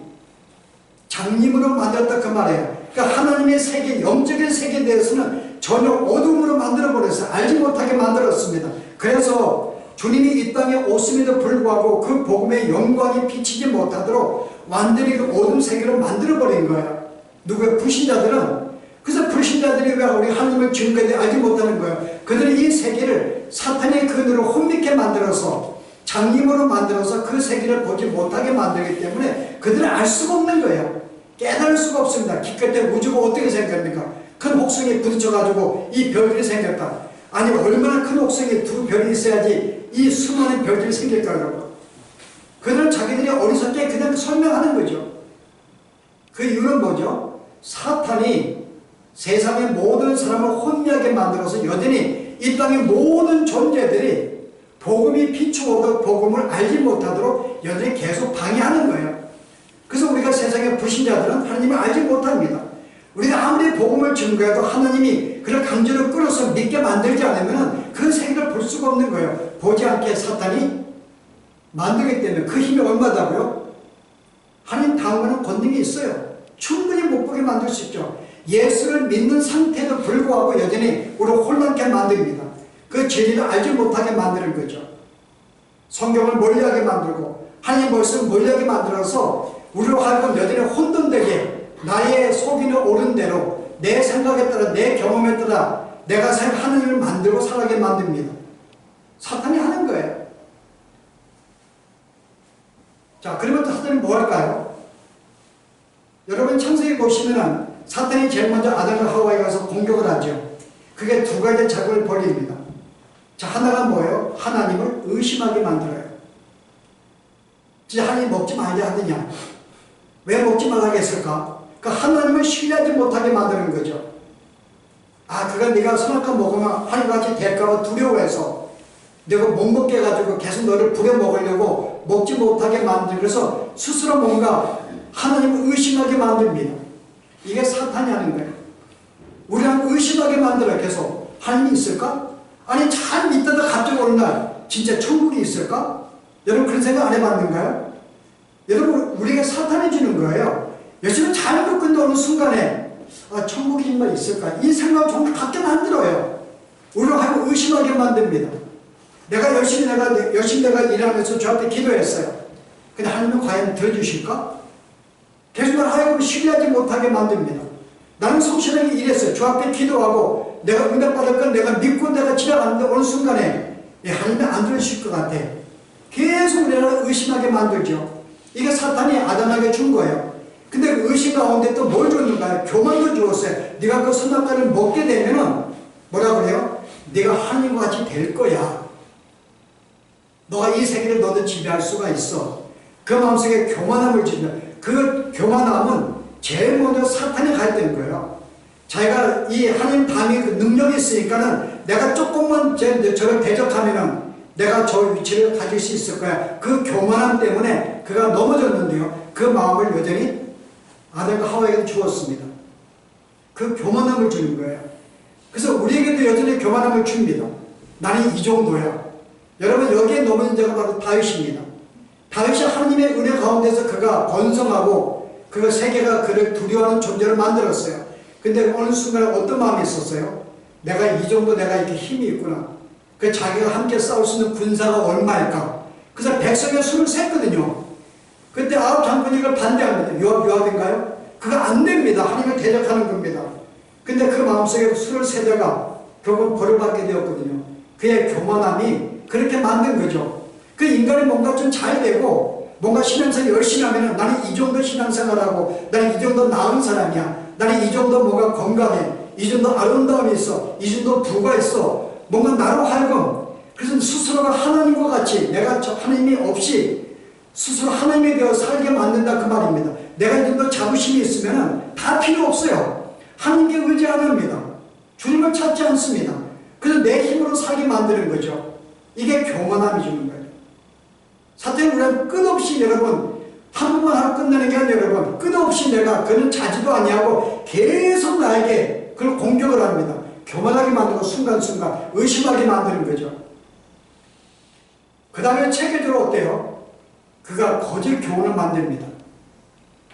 장님으로 만들었다 그 말이에요. 그러니까 하나님의 세계, 영적인 세계에 대해서는 전혀 어둠으로 만들어버렸어요. 알지 못하게 만들었습니다. 그래서 주님이 이 땅에 오심에도 불구하고 그 복음의 영광이 비치지 못하도록 완전히 그 어둠 세계를 만들어버린 거예요. 누구의 불신자들은. 그래서 불신자들이 왜 우리 하나님을 증거에 알지 못하는 거예요. 그들은 이 세계를 사탄의 근으로 혼미케 만들어서 장님으로 만들어서 그 세계를 보지 못하게 만들기 때문에 그들은 알 수가 없는 거예요. 깨달을 수가 없습니다. 기껏해 우주가 어떻게 생겼습니까? 큰 혹성이 부딪혀가지고 이 별들이 생겼다. 아니 얼마나 큰 혹성이 두 별이 있어야지 이 수많은 별들이 생길까 여러분. 그들은 자기들이 어리석게 그냥 설명하는 거죠. 그 이유는 뭐죠? 사탄이 세상의 모든 사람을 혼미하게 만들어서 여전히 이 땅의 모든 존재들이 복음이 비추어도 복음을 알지 못하도록 여전히 계속 방해하는 거예요. 그래서 우리가 세상의 불신자들은 하나님을 알지 못합니다. 우리가 아무리 복음을 증거해도 하나님이 그를 강제로 끌어서 믿게 만들지 않으면 그 세계를 볼 수가 없는 거예요. 보지 않게 사탄이 만들기 때문에 그 힘이 얼마다고요? 하나님 다음에는 권능이 있어요. 충분히 못 보게 만들 수 있죠. 예수를 믿는 상태에도 불구하고 여전히 우리를 혼란케 만듭니다. 그 진리를 알지 못하게 만드는 거죠. 성경을 멀리하게 만들고 하나님 말씀을 멀리하게 만들어서 우리로 하여금 여전히 혼돈되게 나의 속이는 옳은 대로 내 생각에 따라 내 경험에 따라 내가 하는 일을 만들고 살아가게 만듭니다. 사탄이 하는 거예요. 자, 그러면 사탄이 뭐 할까요? 여러분 창세기 보시면은 사탄이 제일 먼저 아담과 하와에 가서 공격을 하죠. 그게 두 가지 작업을 벌입니다. 자, 하나가 뭐예요? 하나님을 의심하게 만들어요. 진짜 하나님 먹지 말자 하느냐? 왜 먹지 말라고 했을까? 그러니까 하나님을 신뢰하지 못하게 만드는 거죠. 아, 그거 네가 선악과 먹으면 하나님같이 될까 두려워해서 내가 못 먹게 해가지고 계속 너를 부려먹으려고 먹지 못하게 만들고 그래서 스스로 뭔가 하나님을 의심하게 만듭니다. 이게 사탄이 하는 거예요. 우리는 의심하게 만들어 계속. 하나님이 있을까? 아니 잘 믿다가 갑자기 어느 날 진짜 천국이 있을까? 여러분 그런 생각 안 해봤는가요? 여러분 우리가 사탄이 주는 거예요. 열심히 잘 믿고 있는데 어느 순간에 아 천국이 정말 있을까? 이 생각 정말 가끔 안 들어요. 우리를 하고 의심하게 만듭니다. 내가 열심히 내가 일하면서 저한테 기도했어요. 근데 하나님은 과연 들어주실까? 계속 날 하여금 신뢰하지 못하게 만듭니다. 나는 성실하게 일했어요. 주 앞에 기도하고 내가 응답받을 건 내가 믿고 내가 지나가는데 어느 순간에 하나님이 안 들으실 것 같아. 계속 우리를 의심하게 만들죠. 이게 사탄이 아담에게 준 거예요. 근데 의심 가운데 또 뭘 줬는가요? 교만도 주었어요. 네가 그 선악과를 먹게 되면은 뭐라 그래요? 네가 하나님과 같이 될 거야. 너가 이 세계를 너도 지배할 수가 있어. 그 마음속에 교만함을 주면 그 교만함은 제일 먼저 사탄이 가했던 거예요. 자기가 이 하나님 담이 그 능력이 있으니까는 내가 조금만 저를 대적하면은 내가 저 위치를 가질 수 있을 거야. 그 교만함 때문에 그가 넘어졌는데요. 그 마음을 여전히 아담과 하와에게 주었습니다. 그 교만함을 주는 거예요. 그래서 우리에게도 여전히 교만함을 줍니다. 나는 이 정도야. 여러분 여기에 넘어진 자가 바로 다윗입니다. 다윗이 하나님의 은혜 가운데서 그가 번성하고 그 세계가 그를 두려워하는 존재를 만들었어요. 근데 어느 순간에 어떤 마음이 있었어요? 내가 이 정도 내가 이렇게 힘이 있구나. 그 자기가 함께 싸울 수 있는 군사가 얼마일까? 그래서 백성의 수를 셌거든요. 그때 아합 장군이 이걸 반대합니다. 요압인가요? 그거 안 됩니다. 하나님을 대적하는 겁니다. 근데 그 마음속에 수를 세다가 결국 벌을 받게 되었거든요. 그의 교만함이 그렇게 만든 거죠. 그 인간이 뭔가 좀 잘 되고 뭔가 신앙생활 열심히 하면 나는 이 정도 신앙생활하고 나는 이 정도 나은 사람이야. 나는 이 정도 뭔가 건강해. 이 정도 아름다움이 있어. 이 정도 부가 있어. 뭔가 나로 하여금 그래서 스스로가 하나님과 같이 내가 하나님이 없이 스스로 하나님에 되어 살게 만든다 그 말입니다. 내가 이 정도 자부심이 있으면 다 필요 없어요. 하나님께 의지 안 합니다. 주님을 찾지 않습니다. 그래서 내 힘으로 살게 만드는 거죠. 이게 교만함이 주는 거예요. 사탄이 우리는 끝없이 여러분 한 번만 하고 끝나는 게 아니라 여러분 끝없이 내가 그는 자지도 아니하고 계속 나에게 그걸 공격을 합니다. 교만하게 만들고 순간순간 의심하게 만드는 거죠. 그 다음에 체계적으로 어때요? 그가 거짓 교훈을 만듭니다.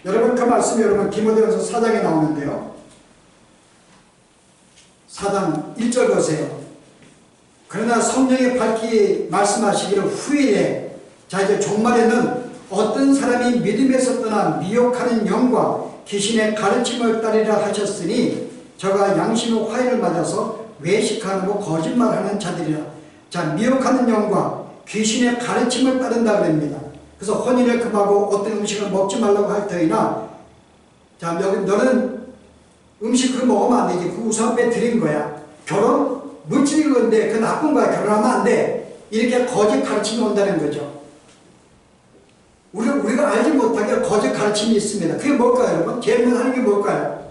여러분 그 말씀이 여러분 디모데전서 4장에 나오는데요. 4장 1절 보세요. 그러나 성령이 밝히 말씀하시기를 후일에 자 이제 종말에는 어떤 사람이 믿음에서 떠나 미혹하는 영과 귀신의 가르침을 따르리라 하셨으니 저가 양심의 화해를 맞아서 외식하고 거짓말하는 자들이라. 자 미혹하는 영과 귀신의 가르침을 따른다 그럽니다. 그래서 혼인을 금하고 어떤 음식을 먹지 말라고 할 터이나 자 여기 너는 음식 그거 먹으면 안 되지. 그 우상에 드린 거야. 결혼 물질인 건데 그 나쁜 거야. 결혼하면 안 돼. 이렇게 거짓 가르침이 온다는 거죠. 우리가 알지 못하게 거짓 가르침이 있습니다. 그게 뭘까요, 여러분? 제일 먼저 하는 게 뭘까요?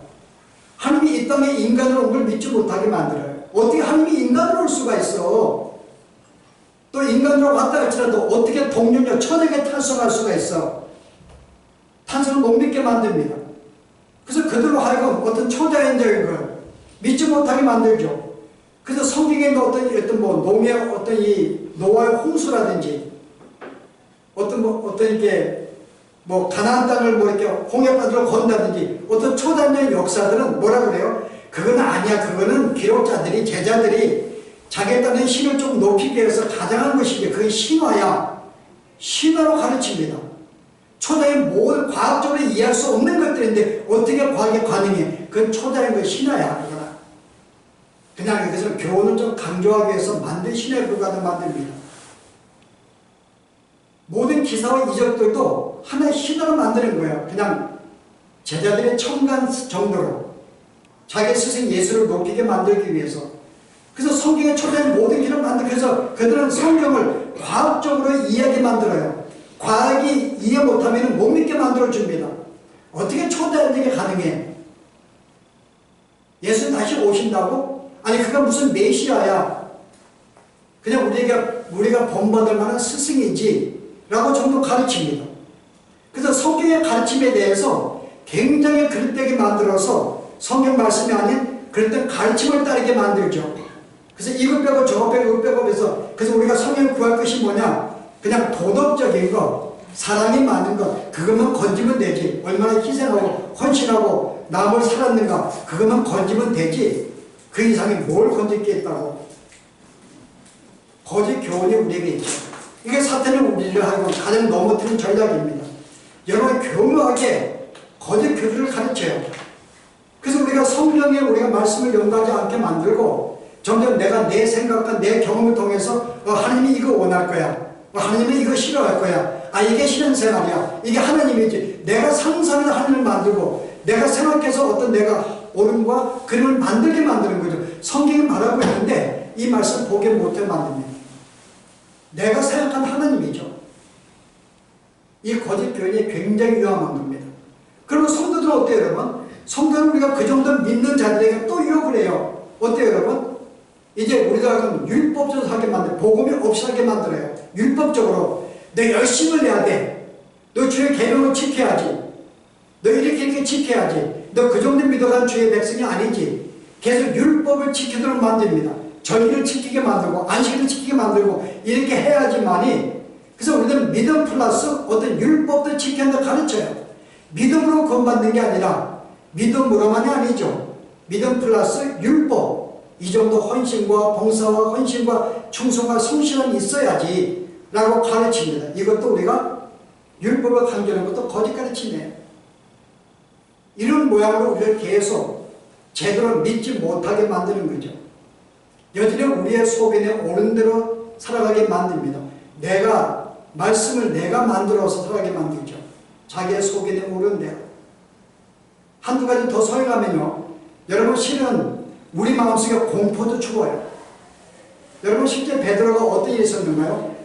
하나님이 이 땅에 인간으로 온 걸 믿지 못하게 만들어요. 어떻게 하나님이 인간으로 올 수가 있어? 또 인간으로 왔다 할지라도 어떻게 동력력 천역에 탄성할 수가 있어? 탄성을 못 믿게 만듭니다. 그래서 그들로 하여금 어떤 초자연적인 걸 믿지 못하게 만들죠. 그래서 성경에 있는 어떤 뭐 농의 어떤 이 노아의 홍수라든지 어떤 이렇게 뭐 가나안 땅을 뭐 이렇게 홍해바다로 건다든지 어떤 초단적인 역사들은 뭐라 그래요? 그건 아니야. 그거는 기록자들이 제자들이 자기에 따른 신을 좀 높이기 위해서 가장한 것이지 그게 신화야. 신화로 가르칩니다. 초자의 모든 과학적으로 이해할 수 없는 것들인데 어떻게 과학이 가능해? 그건 초자의 그 신화야. 그거나. 그냥 이것을 교훈을 좀 강조하기 위해서 만든 신화에 불과하다 만듭니다. 모든 기사와 이적들도 하나의 신화로 만드는 거예요. 그냥 제자들의 첨간 정도로 자기 스승 예수를 높이게 만들기 위해서. 그래서 성경의 초자의 모든 길을 만들기 위해서 그들은 성경을 과학적으로 이해하게 만들어요. 과학이 이해 못하면 못 믿게 만들어줍니다. 어떻게 초자연적이 가능해? 예수 다시 오신다고? 아니 그가 무슨 메시아야. 그냥 우리가 본받을 만한 스승이지 라고 정도 가르칩니다. 그래서 성경의 가르침에 대해서 굉장히 그릇되게 만들어서 성경 말씀이 아닌 그릇된 가르침을 따르게 만들죠. 그래서 이것 빼고 저것 빼고 이것 빼고 그래서 우리가 성경을 구할 것이 뭐냐? 그냥 도덕적인 것, 사랑이 많은 것, 그것만 건지면 되지. 얼마나 희생하고 헌신하고 남을 살았는가, 그것만 건지면 되지. 그 이상이 뭘 건질 게 있다고. 거짓 교훈이 우리에게 있죠. 이게 사탄이 우리를 하고 가장 넘어뜨린 전략입니다. 여러분 교묘하게 거짓 교리를 가르쳐요. 그래서 우리가 성경에 우리가 말씀을 연구하지 않게 만들고 점점 내가 내 생각과 내 경험을 통해서 하나님이 이거 원할 거야. 하나님은 이거 싫어할 거야. 아 이게 신앙생활이야. 이게 하나님이지. 내가 상상해서 하나님을 만들고 내가 생각해서 어떤 내가 옳음과 그림을 만들게 만드는 거죠. 성경이 말하고 있는데 이 말씀 보게 못해 만듭니다. 내가 생각한 하나님이죠. 이 거짓 교훈이 굉장히 위험한 겁니다. 그리고 성도들은 어때요 여러분? 성도는 우리가 그 정도 믿는 자들에게 또 유혹을 해요. 어때요 여러분? 이제 우리가 율법적으로 하게 만들어요. 복음이 없이 하게 만들어요. 율법적으로 너 열심을 내야 돼. 너 주의 계명을 지켜야지. 너 이렇게 지켜야지. 너 그 정도 믿어간 주의 백성이 아니지. 계속 율법을 지키도록 만듭니다. 절기를 지키게 만들고 안식일을 지키게 만들고 이렇게 해야지만이. 그래서 우리는 믿음 플러스 어떤 율법도 지켜야 가르쳐요. 믿음으로 구원받는 게 아니라 믿음으로만이 아니죠. 믿음 플러스 율법. 이 정도 헌신과 봉사와 헌신과 충성과 성실함이 있어야지 라고 가르칩니다. 이것도 우리가 율법을 강조하는 것도 거짓 가르침이에요. 이런 모양으로 우리를 계속 제대로 믿지 못하게 만드는 거죠. 여전히 우리의 속에 옳은 대로 살아가게 만듭니다. 말씀을 내가 만들어서 살아가게 만들죠. 자기의 속에 옳은 대로. 한두 가지 더 설명하면요. 여러분 실은 우리 마음속에 공포도 죽어요. 여러분 실제 베드로가 어떤 일이 있었는가요?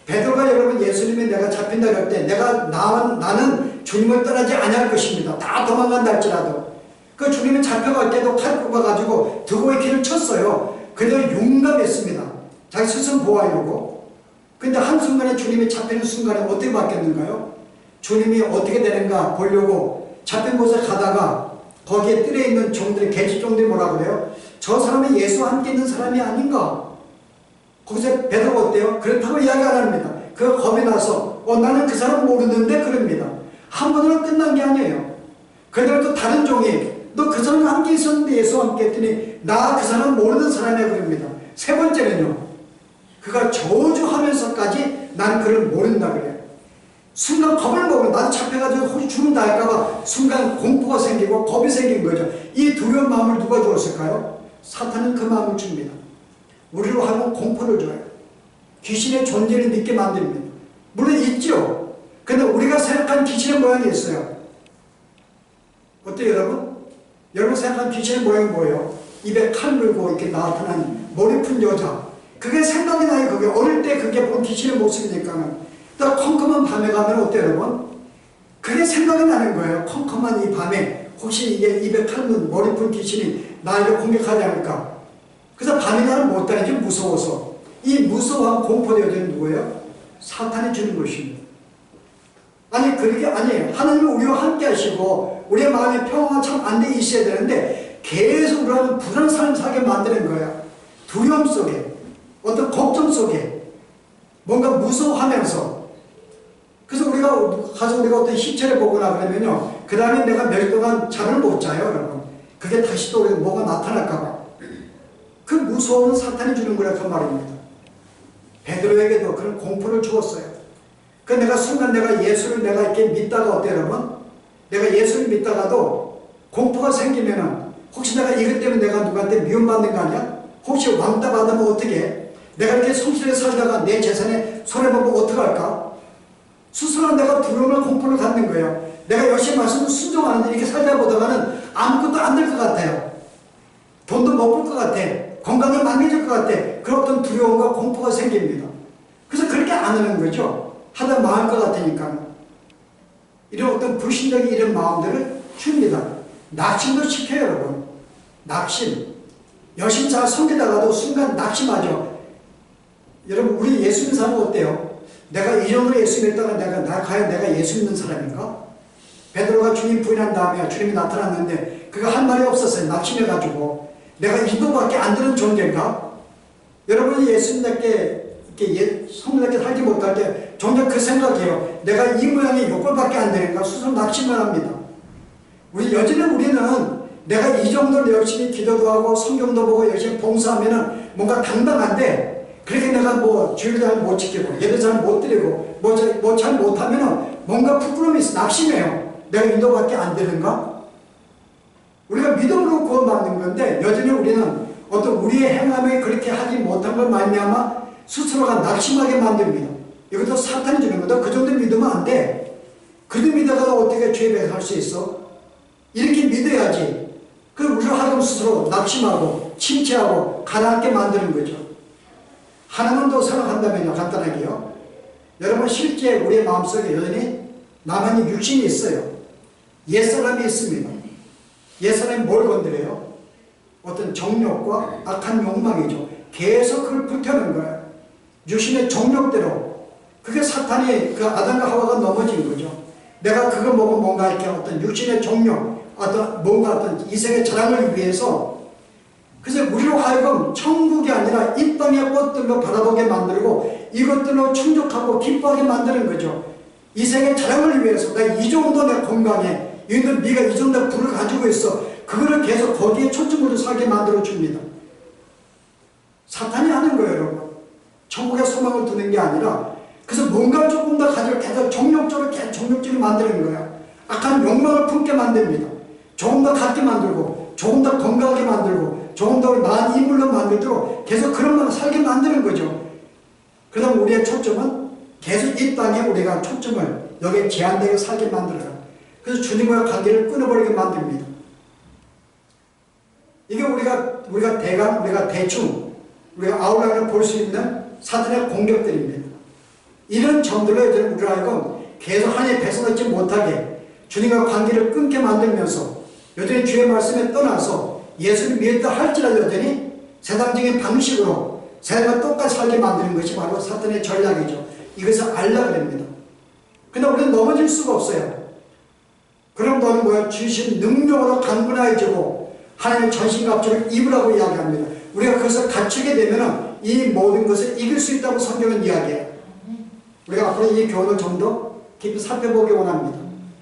베드로가 여러분 예수님이 내가 잡힌다 그럴 때 나는 주님을 떠나지 아니할 것입니다. 다 도망간다 할지라도 그 주님이 잡혀갈 때도 칼 뽑아가지고 드고의 길을 쳤어요. 그래도 용감했습니다. 자기 스스로 보호하려고. 근데 한순간에 주님이 잡히는 순간에 어떻게 바뀌었는가요? 주님이 어떻게 되는가 보려고 잡힌 곳에 가다가 거기에 뜰에 있는 종들이 계집종들이 뭐라 그래요? 저 사람이 예수와 함께 있는 사람이 아닌가? 거기서 베드로가 어때요? 그렇다고 이야기 안 합니다. 그 겁이 나서 나는 그 사람 모르는데 그럽니다. 한 번으로 끝난 게 아니에요. 그래도 다른 종이 너 그 사람과 함께 있었는데 예수와 함께 했더니 나 그 사람 모르는 사람이야 그럽니다. 세 번째는요. 그가 저주하면서까지 난 그를 모른다 그래요. 순간 겁을 먹으면 나도 잡혀가지고 혹시 죽는다 할까봐 순간 공포가 생기고 겁이 생긴 거죠. 이 두려운 마음을 누가 주었을까요? 사탄은 그 마음을 줍니다. 우리로 하면 공포를 줘요. 귀신의 존재를 믿게 만듭니다. 물론 있죠. 근데 우리가 생각한 귀신의 모양이 있어요. 어때요 여러분? 여러분 생각한 귀신의 모양이 뭐예요? 입에 칼 물고 이렇게 나타난 머리 푼 여자. 그게 생각이 나요. 그게 어릴 때 그게 본 귀신의 모습이니까는. 또 컴컴한 밤에 가면 어때요 여러분? 그게 생각이 나는 거예요. 컴컴한 이 밤에 혹시 이게 입에 칼문 머리 푼 귀신이 나에게 공격하지 않을까? 그래서 밤에 나는 못 다니지 무서워서. 이 무서워한 공포의 여자는 누구예요? 사탄이 주는 것입니다. 아니 그게 아니에요. 하나님은 우리와 함께 하시고 우리의 마음에 평화가 참 안돼 있어야 되는데 계속 우리는 불안한 삶을 살게 만드는 거예요. 두려움 속에 어떤 걱정 속에 뭔가 무서워하면서. 그래서 우리가 어떤 시체를 보거나 그러면요. 그 다음에 내가 몇 동안 잠을 못 자요, 여러분. 그게 다시 또 뭐가 나타날까봐. 그 무서움은 사탄이 주는 거라 그 말입니다. 베드로에게도 그런 공포를 주었어요. 그 내가 순간 내가 예수를 내가 이렇게 믿다가 어때 여러분? 내가 예수를 믿다가도 공포가 생기면은 혹시 내가 이것 때문에 내가 누구한테 미움받는 거 아니야? 혹시 왕따 받으면 어떻게? 내가 이렇게 성실히 살다가 내 재산에 손해보면 어떡할까? 스스로 내가 두려움을 공포를 갖는 거예요. 내가 열심히 말씀을 순종하는데 이렇게 살다 보다가는 아무것도 안 될 것 같아요. 돈도 못 벌 것 같아. 건강이 망해질 것 같아. 그런 어떤 두려움과 공포가 생깁니다. 그래서 그렇게 안 하는 거죠. 하다 망할 것 같으니까. 이런 어떤 불신적인 이런 마음들을 줍니다. 낙심도 시켜요, 여러분. 낙심. 열심히 잘 섬기다가도 순간 낙심하죠. 여러분, 우리 예수 믿는 사람은 어때요? 내가 이 정도로 예수 믿다가 과연 내가 예수 믿는 사람인가? 베드로가 주님 부인한 다음에 주님이 나타났는데 그가 한 말이 없었어요. 낙심해가지고 내가 이 정도밖에 안 되는 존재인가? 여러분이 예수님답게 성령답게 살지 못할 때 종종 그 생각이에요. 내가 이 모양의 요꼴밖에 안 되는가? 스스로 낙심을 합니다. 여전히 우리는 내가 이 정도로 열심히 기도도 하고 성경도 보고 열심히 봉사하면은 뭔가 당당한데 그렇게 내가 뭐 주일도 잘 못 지키고 예배 잘 못 드리고 뭐 잘 못하면은 뭔가 부끄러움이 있어. 낙심해요. 내가 인도밖에 안 되는가? 우리가 믿음으로 구원받는 건데 여전히 우리는 어떤 우리의 행함에 그렇게 하지 못한 걸 말미암아 스스로가 낙심하게 만듭니다. 이것도 사탄이 주는 거다. 그 정도 믿으면 안 돼. 그도 믿다가 어떻게 죄 배설할 수 있어? 이렇게 믿어야지. 그 우리로 하여금 스스로 낙심하고 침체하고 가라앉게 만드는 거죠. 하나만 더 생각한다면요, 간단하게요. 여러분 실제 우리의 마음속에 여전히 나만의 육신이 있어요. 옛사람이 있습니다. 옛사람이 뭘 건드려요? 어떤 정욕과 악한 욕망이죠. 계속 그걸 불태우는 거예요. 육신의 정욕대로. 그게 사탄이 그 아담과 하와가 넘어진 거죠. 내가 그거 먹으면 뭔가 이렇게 어떤 육신의 정욕, 뭔가 어떤 이생의 자랑을 위해서 그래서 우리로 하여금 천국이 아니라 이 땅의 것들로 바라보게 만들고 이것들로 충족하고 기뻐하게 만드는 거죠. 이생의 자랑을 위해서 내가 이 정도 내 건강에 이런 네가 이 정도 불을 가지고 있어. 그거를 계속 거기에 초점으로 살게 만들어 줍니다. 사탄이 하는 거예요, 여러분. 천국에 소망을 두는 게 아니라 그래서 뭔가 조금 더 가지고 계속 정욕적으로 만드는 거예요. 악한 욕망을 품게 만듭니다. 조금 더 갖게 만들고 조금 더 건강하게 만들고 조금 더 나은 인물로 만들도록 계속 그런 걸 살게 만드는 거죠. 그다음 우리의 초점은 계속 이 땅에 우리가 초점을 여기에 제한되게 살게 만들어요. 그래서 주님과의 관계를 끊어버리게 만듭니다. 이게 우리가 대충 우리가 아웃라인을 볼 수 있는 사탄의 공격들입니다. 이런 점들로 우리가 하여금 계속 하나님의 백성 되지 못하게 주님과 관계를 끊게 만들면서 여전히 주의 말씀에 떠나서 예수를 믿었다 할지라도 여전히 세상적인 방식으로 세상과 똑같이 살게 만드는 것이 바로 사탄의 전략이죠. 이것을 알라 그럽니다. 그러나 우리는 넘어질 수가 없어요. 그럼 너는 뭐야? 주신 능력으로 강건해지고 하나님의 전신갑주를 입으라고 이야기합니다. 우리가 그것을 갖추게 되면 이 모든 것을 이길 수 있다고 성경은 이야기해요. 우리가 앞으로 이 교훈을 좀 더 깊이 살펴보기 원합니다.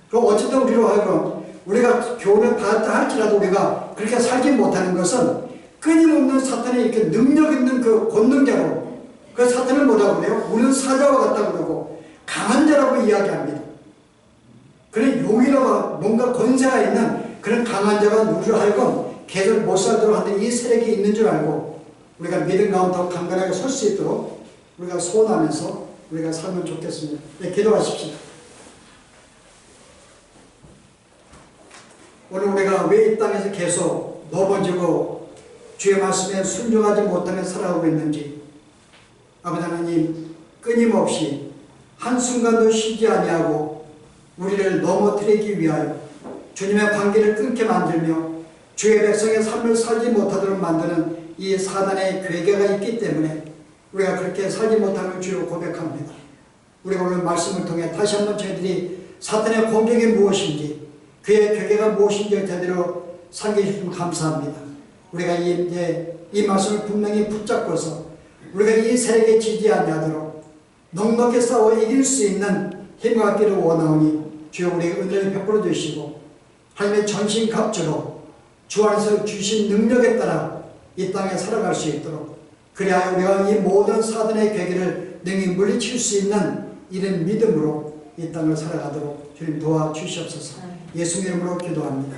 그럼 어쨌든 우리로 하여금 우리가 교훈을 받았다 할지라도 우리가 그렇게 살지 못하는 것은 끊임없는 사탄의 이렇게 능력 있는 그 권능자로 그 사탄을 뭐라고 그래요? 우리는 사자와 같다고 그러고 강한 자라고 이야기합니다. 그런 용이라고 뭔가 권세가 있는 그런 강한 자가 우리로 하여금 계속 못 살도록 하는 이 세력이 있는 줄 알고 우리가 믿음 가운데 더 강건하게 설 수 있도록 우리가 소원하면서 우리가 살면 좋겠습니다. 네, 기도하십시오. 오늘 우리가 왜 이 땅에서 계속 넘어지고 주의 말씀에 순종하지 못하며 살아가고 있는지 아버지 하나님 끊임없이 한순간도 쉬지 아니하고 우리를 넘어뜨리기 위하여 주님의 관계를 끊게 만들며 주의 백성의 삶을 살지 못하도록 만드는 이 사단의 괴계가 있기 때문에 우리가 그렇게 살지 못하는 주여 고백합니다. 우리가 오늘 말씀을 통해 다시 한번 저희들이 사탄의 공격이 무엇인지 그의 괴계가 무엇인지 제대로 상기해 주시면 감사합니다. 우리가 이 말씀을 분명히 붙잡고서 우리가 이 세력에 지지 아니하도록 넉넉히 싸워 이길 수 있는 힘과 갖기를 원하오니 주여 우리에게 은혜를 베풀어 주시고 하나님의 전신갑주로 주 안에서 주신 능력에 따라 이 땅에 살아갈 수 있도록 그래야 우리가 이 모든 사단의 괴계를 능히 물리칠 수 있는 이런 믿음으로 이 땅을 살아가도록 주님 도와주시옵소서. 예수 이름으로 기도합니다.